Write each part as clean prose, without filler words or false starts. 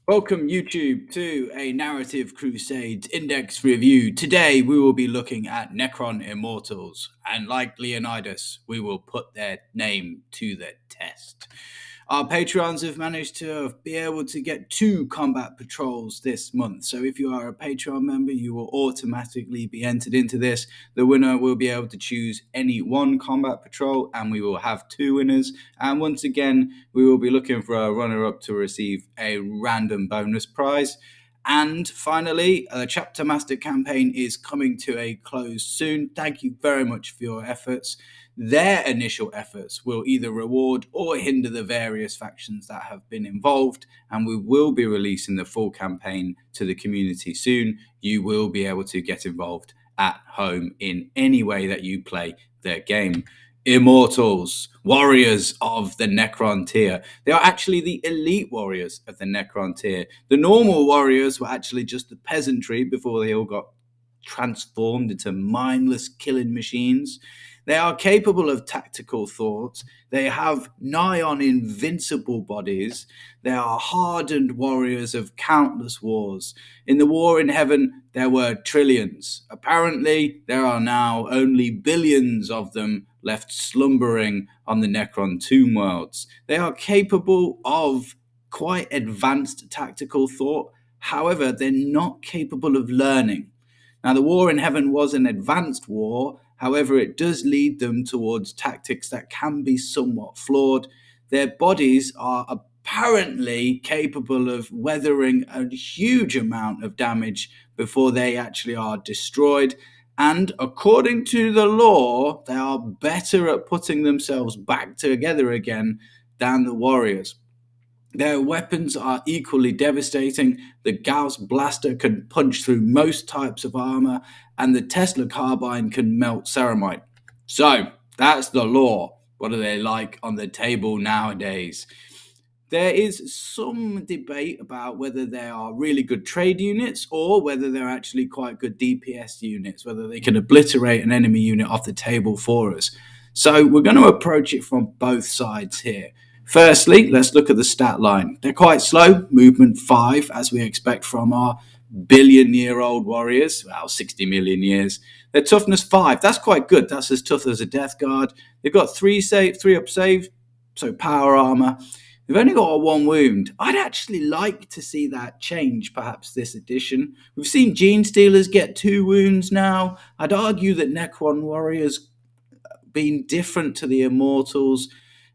Welcome, YouTube, to a Narrative Crusade Index review. Today, we will be looking at Necron Immortals, and like Leonidas, we will put their name to the test. Our Patreons have managed to be able to get 2 combat patrols this month. So if you are a Patreon member, you will automatically be entered into this. The winner will be able to choose any 1 combat patrol, and we will have 2 winners. And once again, we will be looking for a runner-up to receive a random bonus prize. And finally, the Chapter Master campaign is coming to a close soon. Thank you very much for your efforts. Their initial efforts will either reward or hinder the various factions that have been involved, and we will be releasing the full campaign to the community soon. You will be able to get involved at home in any way that you play their game. Immortals, warriors of the Necron tier. They are actually the elite warriors of the Necron tier. The normal warriors were actually just the peasantry before they all got transformed into mindless killing machines. They are capable of tactical thought. They have nigh on invincible bodies. They are hardened warriors of countless wars. In the war in heaven, there were trillions. Apparently, there are now only billions of them left slumbering on the Necron tomb worlds. They are capable of quite advanced tactical thought. However, they're not capable of learning. Now, the war in heaven was an advanced war. However, it does lead them towards tactics that can be somewhat flawed. Their bodies are apparently capable of weathering a huge amount of damage before they actually are destroyed. And according to the law, they are better at putting themselves back together again than the warriors. Their weapons are equally devastating. The Gauss blaster can punch through most types of armor, and the Tesla carbine can melt ceramite. So, that's the law. What are they like on the table nowadays? There is some debate about whether they are really good trade units or whether they're actually quite good DPS units, whether they can obliterate an enemy unit off the table for us. So, we're going to approach it from both sides here. Firstly, let's look at the stat line. They're quite slow, movement 5, as we expect from our billion-year-old warriors, well, 60 million years. Their toughness 5, that's quite good. That's as tough as a Death Guard. They've got 3 up save, so power armor. They've only got a 1 wound. I'd actually like to see that change, perhaps this edition. We've seen Gene Stealers get 2 wounds now. I'd argue that Necron warriors being different to the Immortals,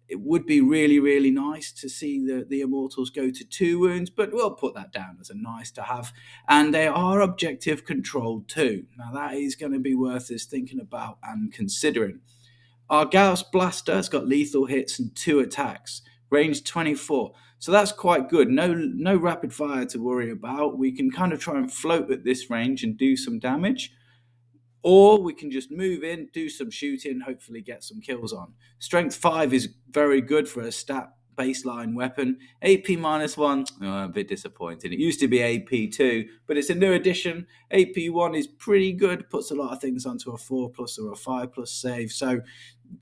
it would be really, really nice to see the Immortals go to 2 wounds, but we'll put that down as a nice to have. And they are objective controlled too. Now that is going to be worth us thinking about and considering. Our Gauss blaster has got lethal hits and 2 attacks, range 24. So that's quite good. No rapid fire to worry about. We can kind of try and float at this range and do some damage. Or we can just move in, do some shooting, hopefully get some kills on. Strength 5 is very good for a stat baseline weapon. AP -1, a bit disappointing. It used to be AP 2, but it's a new addition. AP 1 is pretty good, puts a lot of things onto a 4+ or a 5+ save. So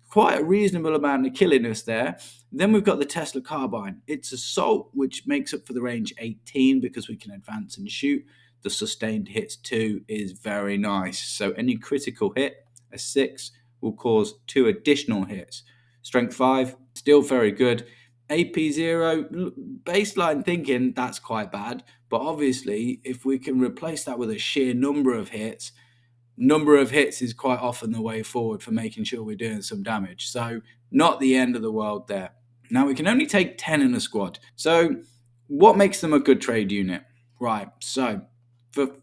quite a reasonable amount of killiness there. Then we've got the Tesla carbine. It's assault, which makes up for the range 18 because we can advance and shoot. The sustained hits 2 is very nice. So any critical hit, a 6, will cause 2 additional hits. Strength 5, still very good. AP 0, baseline thinking, that's quite bad. But obviously, if we can replace that with a sheer number of hits is quite often the way forward for making sure we're doing some damage. So not the end of the world there. Now, we can only take 10 in a squad. So what makes them a good trade unit? Right, so for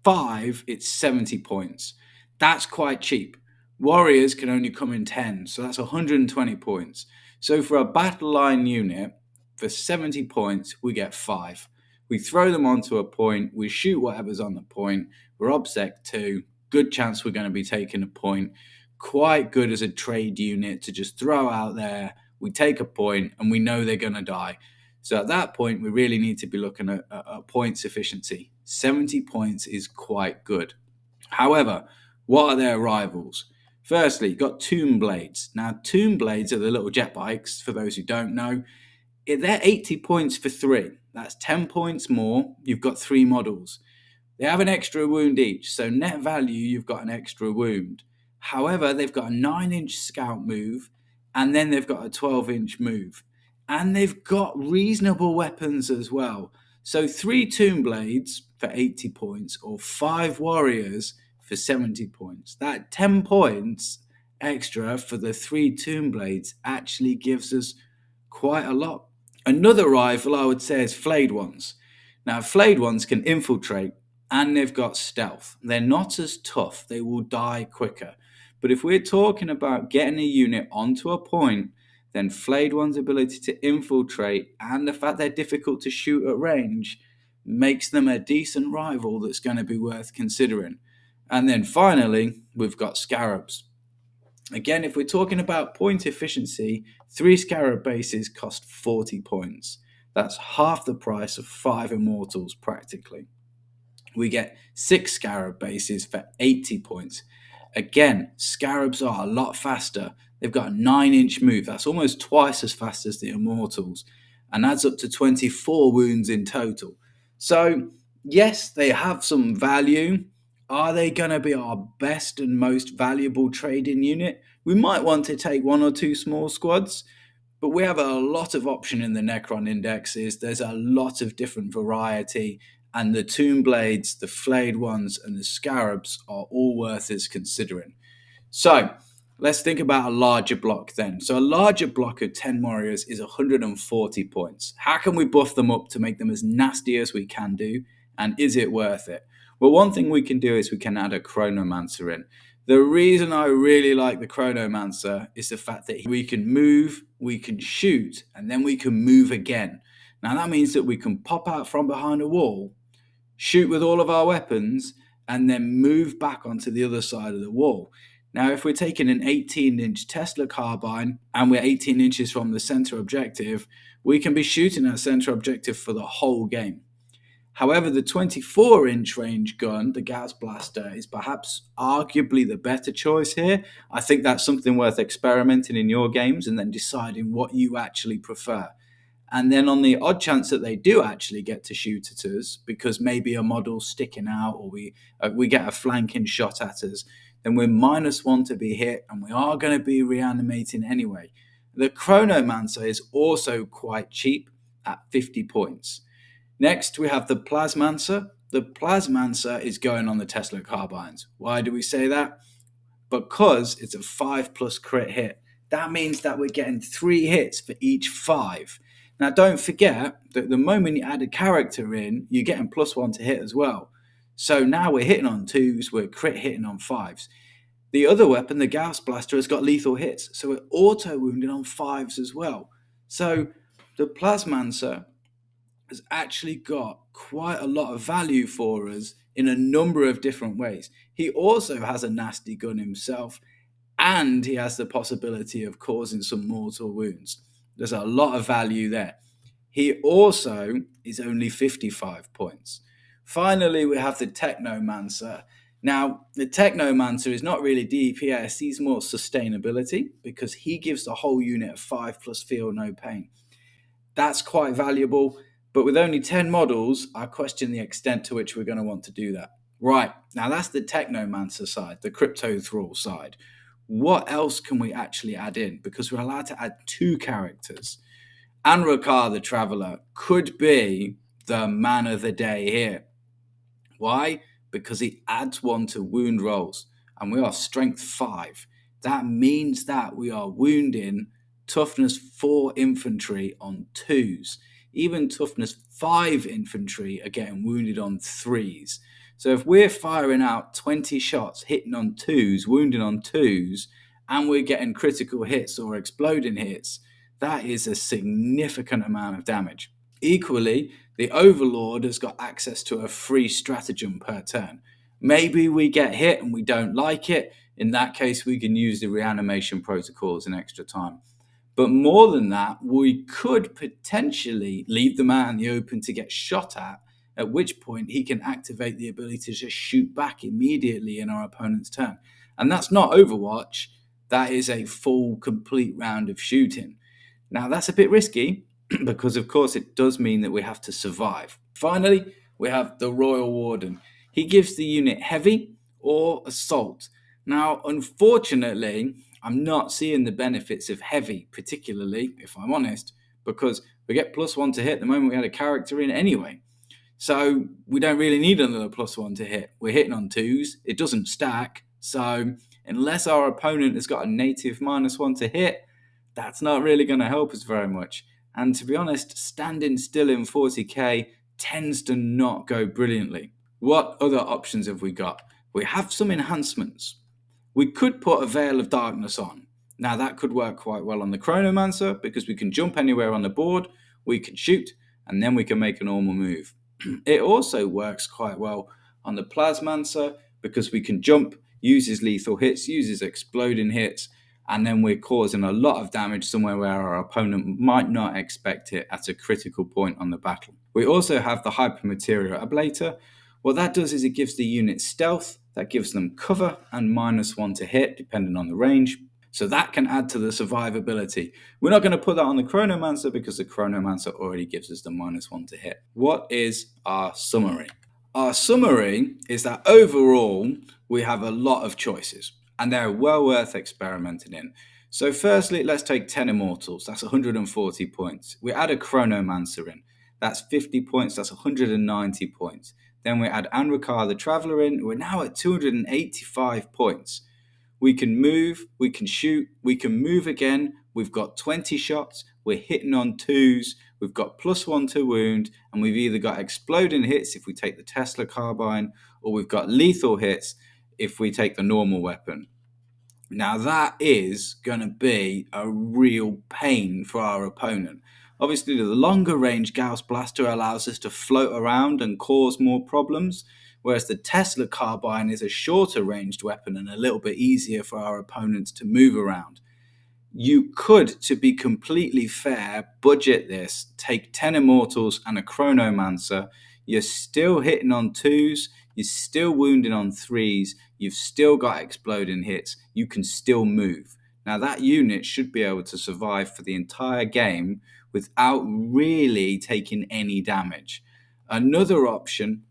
5, it's 70 points. That's quite cheap. Warriors can only come in 10, so that's 120 points. So for a battle line unit, for 70 points, we get 5. We throw them onto a point, we shoot whatever's on the point, we're obsec 2, good chance we're going to be taking a point. Quite good as a trade unit to just throw out there. We take a point and we know they're going to die. So at that point, we really need to be looking at points efficiency. 70 points is quite good. However, what are their rivals? Firstly, you've got Tomb Blades. Now, Tomb Blades are the little jet bikes, for those who don't know. they're 80 points for 3. That's 10 points more. You've got 3 models. They have an extra wound each, so net value, you've got an extra wound. However, they've got a 9-inch scout move, and then they've got a 12-inch move. And they've got reasonable weapons as well. So 3 Tomb Blades for 80 points, or 5 Warriors for 70 points. That 10 points extra for the 3 Tomb Blades actually gives us quite a lot. Another rival, I would say, is Flayed Ones. Now, Flayed Ones can infiltrate, and they've got stealth. They're not as tough. They will die quicker. But if we're talking about getting a unit onto a point, then Flayed One's ability to infiltrate and the fact they're difficult to shoot at range makes them a decent rival that's going to be worth considering. And then finally, we've got Scarabs. Again, if we're talking about point efficiency, 3 Scarab bases cost 40 points. That's half the price of 5 Immortals practically. We get 6 Scarab bases for 80 points. Again, Scarabs are a lot faster. They've got a 9-inch move. That's almost twice as fast as the Immortals and adds up to 24 wounds in total. So, yes, they have some value. Are they going to be our best and most valuable trading unit? We might want to take 1 or 2 small squads, but we have a lot of option in the Necron indexes. There's a lot of different variety, and the Tomb Blades, the Flayed Ones, and the Scarabs are all worth us considering. So let's think about a larger block then. So a larger block of 10 warriors is 140 points. How can we buff them up to make them as nasty as we can do? And is it worth it? Well, one thing we can do is we can add a Chronomancer in. The reason I really like the Chronomancer is the fact that we can move, we can shoot, and then we can move again. Now that means that we can pop out from behind a wall, shoot with all of our weapons, and then move back onto the other side of the wall. Now, if we're taking an 18-inch Tesla carbine and we're 18 inches from the center objective, we can be shooting at center objective for the whole game. However, the 24-inch range gun, the Gas Blaster, is perhaps arguably the better choice here. I think that's something worth experimenting in your games and then deciding what you actually prefer. And then on the odd chance that they do actually get to shoot at us, because maybe a model's sticking out or we get a flanking shot at us, then we're -1 to be hit and we are going to be reanimating anyway. The Chronomancer is also quite cheap at 50 points. Next, we have the Plasmancer. The Plasmancer is going on the Tesla carbines. Why do we say that? Because it's a 5+ crit hit. That means that we're getting 3 hits for each 5. Now, don't forget that the moment you add a character in, you're getting +1 to hit as well. So now we're hitting on 2s, we're crit hitting on 5s. The other weapon, the Gauss Blaster, has got lethal hits, so we're auto-wounding on 5s as well. So the Plasmancer has actually got quite a lot of value for us in a number of different ways. He also has a nasty gun himself, and he has the possibility of causing some mortal wounds. There's a lot of value there. He also is only 55 points. Finally, we have the Technomancer. Now, the Technomancer is not really DPS, he's more sustainability, because he gives the whole unit a 5+ feel no pain. That's quite valuable, but with only 10 models, I question the extent to which we're going to want to do that. Right, now that's the Technomancer side, the Crypto Thrall side. What else can we actually add in? Because we're allowed to add 2 characters. Anrakar the Traveller could be the man of the day here. Why? Because he adds 1 to wound rolls, and we are strength 5. That means that we are wounding toughness 4 infantry on 2s. Even toughness 5 infantry are getting wounded on 3s. So if we're firing out 20 shots, hitting on 2s, wounding on 2s, and we're getting critical hits or exploding hits, that is a significant amount of damage. Equally, the Overlord has got access to a free stratagem per turn. Maybe we get hit and we don't like it. In that case, we can use the reanimation protocols an extra time. But more than that, we could potentially leave the man in the open to get shot at which point he can activate the ability to just shoot back immediately in our opponent's turn. And that's not Overwatch. That is a full, complete round of shooting. Now, that's a bit risky, because of course it does mean that we have to survive. Finally, we have the Royal Warden. He gives the unit heavy or assault. Now, unfortunately, I'm not seeing the benefits of heavy, particularly, if I'm honest, because we get +1 to hit the moment we had a character in anyway. So we don't really need another +1 to hit. We're hitting on 2s. It doesn't stack. So unless our opponent has got a native -1 to hit, that's not really going to help us very much. And to be honest, standing still in 40k tends to not go brilliantly. What other options have we got? We have some enhancements. We could put a Veil of Darkness on. Now that could work quite well on the Chronomancer because we can jump anywhere on the board, we can shoot, and then we can make a normal move. It also works quite well on the Plasmancer because we can jump, uses lethal hits, uses exploding hits, and then we're causing a lot of damage somewhere where our opponent might not expect it at a critical point on the battle. We also have the Hypermaterial Ablator. What that does is it gives the unit stealth, that gives them cover and -1 to hit depending on the range. So that can add to the survivability. We're not going to put that on the Chronomancer because the Chronomancer already gives us the -1 to hit. What is our summary? Our summary is that overall, we have a lot of choices and they're well worth experimenting in. So firstly, let's take 10 Immortals. That's 140 points. We add a Chronomancer in. That's 50 points. That's 190 points. Then we add Anrakar the Traveller in. We're now at 285 points. We can move, we can shoot, we can move again. We've got 20 shots, we're hitting on 2s, we've got +1 to wound, and we've either got exploding hits if we take the Tesla carbine, or we've got lethal hits if we take the normal weapon. Now that is going to be a real pain for our opponent. Obviously, the longer range Gauss Blaster allows us to float around and cause more problems, whereas the Tesla carbine is a shorter ranged weapon and a little bit easier for our opponents to move around. You could, to be completely fair, budget this, take 10 Immortals and a Chronomancer. You're still hitting on 2s, you're still wounding on 3s, you've still got exploding hits, you can still move. Now that unit should be able to survive for the entire game without really taking any damage. Another option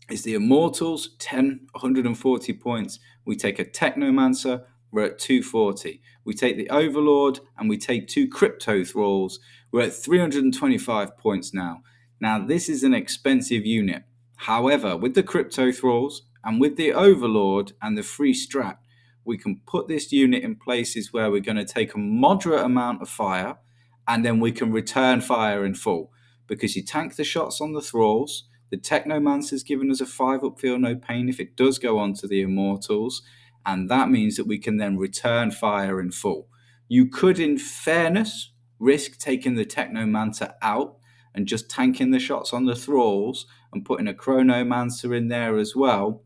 is the Immortals, 10, 140 points. We take a Technomancer, we're at 240. We take the Overlord and we take 2 Crypto Thralls, we're at 325 points now. Now this is an expensive unit. However, with the Crypto Thralls and with the Overlord and the free strat, we can put this unit in places where we're going to take a moderate amount of fire and then we can return fire in full. Because you tank the shots on the Thralls, the Technomancer's given us a 5 up feel no pain if it does go on to the Immortals, and that means that we can then return fire in full. You could, in fairness, risk taking the Technomancer out and just tanking the shots on the Thralls and putting a Chronomancer in there as well,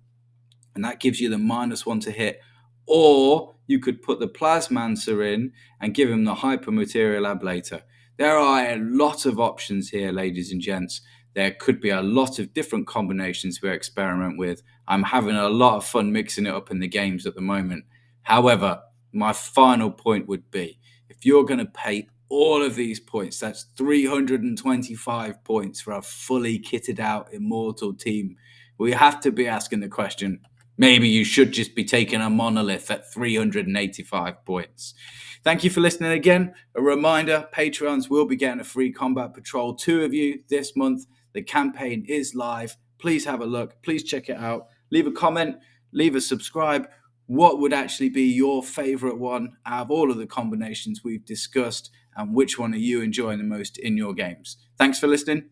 and that gives you the -1 to hit. Or you could put the Plasmancer in and give him the Hypermaterial Ablator. There are a lot of options here, ladies and gents. There could be a lot of different combinations we experiment with. I'm having a lot of fun mixing it up in the games at the moment. However, my final point would be, if you're going to pay all of these points, that's 325 points for a fully kitted out Immortal team, we have to be asking the question, maybe you should just be taking a monolith at 385 points. Thank you for listening again. A reminder, Patreons will be getting a free Combat Patrol 2 of you this month. The campaign is live. Please have a look. Please check it out. Leave a comment. Leave a subscribe. What would actually be your favorite one out of all of the combinations we've discussed, and which one are you enjoying the most in your games? Thanks for listening.